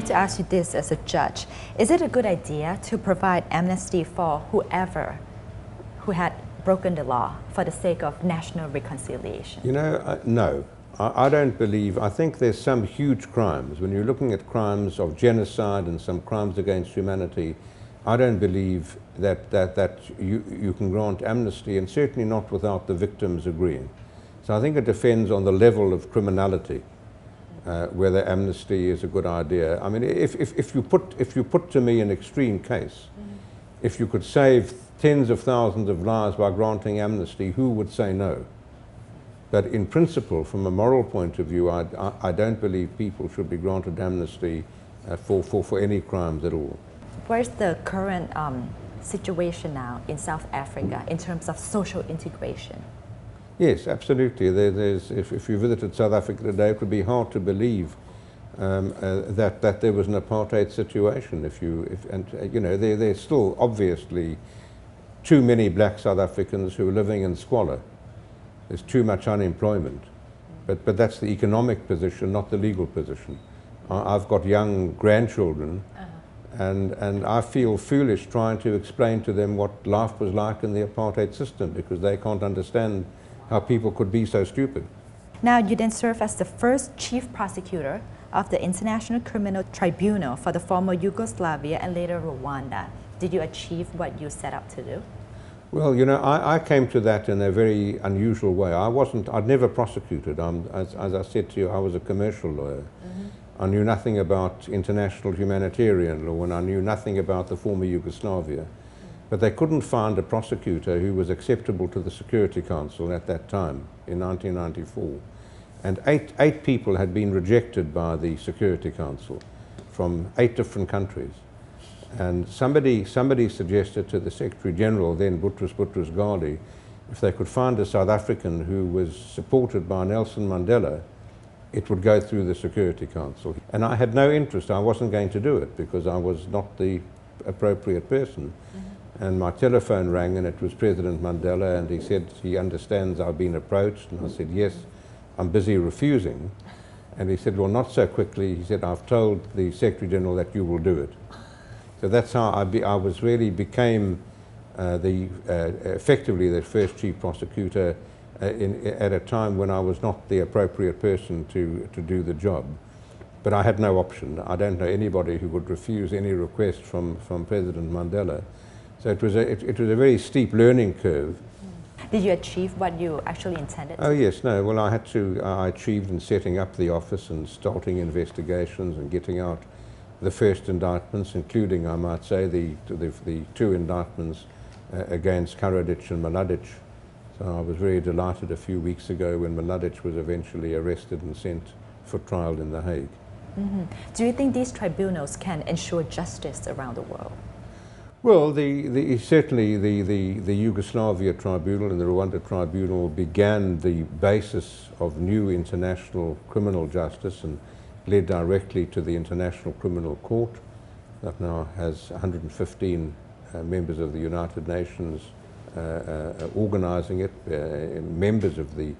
to ask you this as a judge. Is it a good idea to provide amnesty for whoever who had broken the law for the sake of national reconciliation? You know, no. I don't believe, I think there's some huge crimes. When you're looking at crimes of genocide and some crimes against humanity, I don't believe that you can grant amnesty, and certainly not without the victims agreeing. So I think it depends on the level of criminality, whether amnesty is a good idea. I mean, if you put to me an extreme case, if you could save tens of thousands of lives by granting amnesty, who would say no? But in principle, from a moral point of view, I don't believe people should be granted amnesty for any crimes at all. Where's the current situation now in South Africa in terms of social integration? Yes, absolutely. If you visited South Africa today, it would be hard to believe that there was an apartheid situation. You know, there's still obviously too many black South Africans who are living in squalor. There's too much unemployment, but that's the economic position, not the legal position. I've got young grandchildren, and I feel foolish trying to explain to them what life was like in the apartheid system, because they can't understand how people could be so stupid. Now, you then serve as the first chief prosecutor of the International Criminal Tribunal for the former Yugoslavia and later Rwanda. Did you achieve what you set out to do? Well, you know, I came to that in a very unusual way. I'd never prosecuted. As I said to you, I was a commercial lawyer. I knew nothing about international humanitarian law, and I knew nothing about the former Yugoslavia. But they couldn't find a prosecutor who was acceptable to the Security Council at that time, in 1994. And eight people had been rejected by the Security Council from 8 different countries. And somebody suggested to the Secretary General, then Boutros Ghali, if they could find a South African who was supported by Nelson Mandela, it would go through the Security Council. And I had no interest. I wasn't going to do it because I was not the appropriate person. And my telephone rang, and it was President Mandela, and he said he understands I've been approached. And I said, yes, I'm busy refusing. And he said, well, not so quickly. He said, I've told the Secretary General that you will do it. So that's how I became effectively the first chief prosecutor at a time when I was not the appropriate person to do the job. But I had no option. I don't know anybody who would refuse any request from President Mandela. So it was a very steep learning curve. Did you achieve what you actually intended? Oh yes, no. Well, I achieved in setting up the office and starting investigations and getting out the first indictments, including, I might say, the 2 indictments against Karadzic and Mladic. So I was very delighted a few weeks ago when Mladic was eventually arrested and sent for trial in The Hague. Do you think these tribunals can ensure justice around the world? Well, certainly the Yugoslavia Tribunal and the Rwanda Tribunal began the basis of new international criminal justice and led directly to the International Criminal Court that now has 115 members of the United Nations organizing it, members of the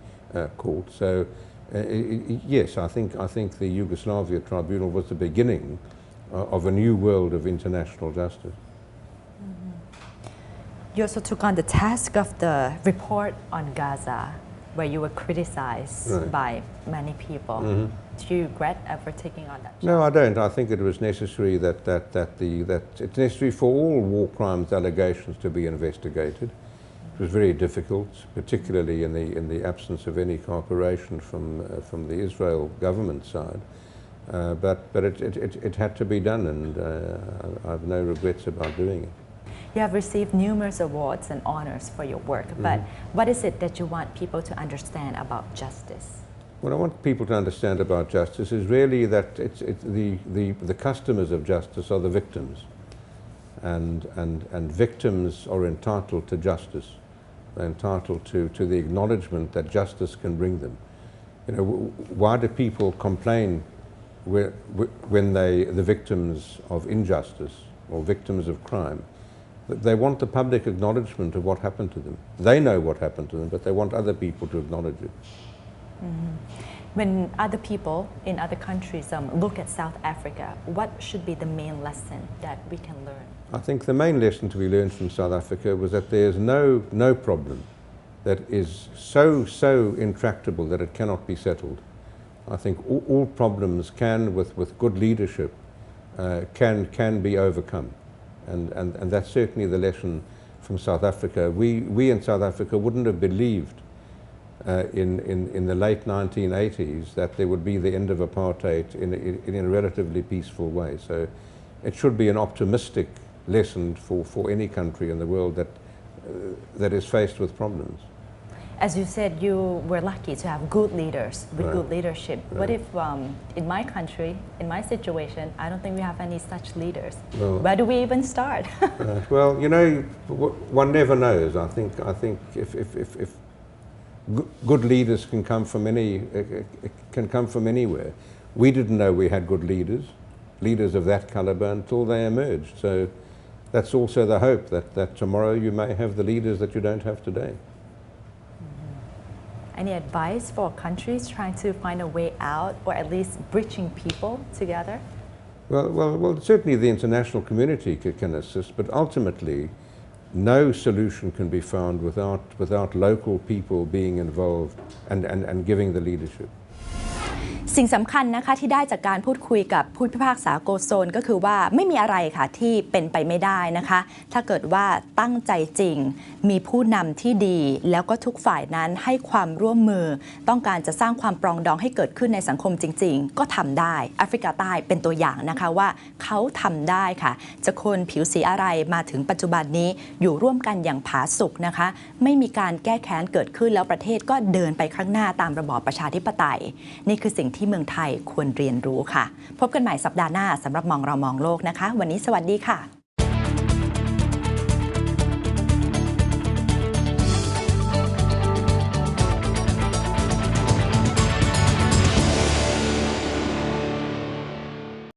court. So yes, I think the Yugoslavia Tribunal was the beginning of a new world of international justice. You also took on the task of the report on Gaza, where you were criticized by many people. Do you regret ever taking on that job? No, I don't. I think it was necessary that it's necessary for all war crimes allegations to be investigated. It was very difficult, particularly in the absence of any cooperation from the Israel government side. But it had to be done, and I have no regrets about doing it. You have received numerous awards and honors for your work, but what is it that you want people to understand about justice? What I want people to understand about justice is really that the customers of justice are the victims, and victims are entitled to justice. They're entitled to the acknowledgement that justice can bring them. You know, why do people complain when the victims of injustice or victims of crime? They want the public acknowledgement of what happened to them. They know what happened to them, but they want other people to acknowledge it. When other people in other countries look at South Africa, what should be the main lesson that we can learn? I think the main lesson to be learned from South Africa was that there's no problem that is so intractable that it cannot be settled. I think all problems can, with good leadership, can be overcome, and that's certainly the lesson from South Africa. We in South Africa wouldn't have believed in the late 1980s that there would be the end of apartheid in a relatively peaceful way. So it should be an optimistic lesson for any country in the world that is faced with problems. As you said, you were lucky to have good leaders with good leadership. What if in my country, in my situation, I don't think we have any such leaders? Where do we even start? Well, you know, one never knows. I think if good leaders can come from anywhere. We didn't know we had good leaders of that caliber until they emerged. So that's also the hope that tomorrow you may have the leaders that you don't have today. Any advice for countries trying to find a way out, or at least bridging people together? Well, certainly the international community can assist, but ultimately, no solution can be found without local people being involved and giving the leadership. สิ่งสำคัญนะคะที่ได้จากการพูดคุยกับผู้พิพากษาโกลด์สโตนก็คือว่าไม่มีอะไรค่ะที่เป็นไปไม่ได้นะคะถ้าเกิดว่าตั้งใจจริงมีผู้นำที่ดีแล้วก็ทุกฝ่ายนั้นให้ความร่วมมือต้องการจะสร้างความปรองดองให้เกิดขึ้นในสังคมจริงๆก็ทำได้แอฟริกาใต้เป็นตัวอย่างนะคะว่าเขาทำได้ค่ะจะคนผิวสีอะไรมาถึงปัจจุบันนี้อยู่ร่วมกันอย่างผาสุกนะคะไม่มีการแก้แค้นเกิดขึ้นแล้วประเทศก็เดินไปข้างหน้าตามระบอบประชาธิปไตยนี่คือสิ่งที่เมืองไทยควรเรียนรู้ค่ะพบกันใหม่สัปดาห์หน้าสำหรับมองเรามองโลกนะคะวันนี้สวัสดีค่ะ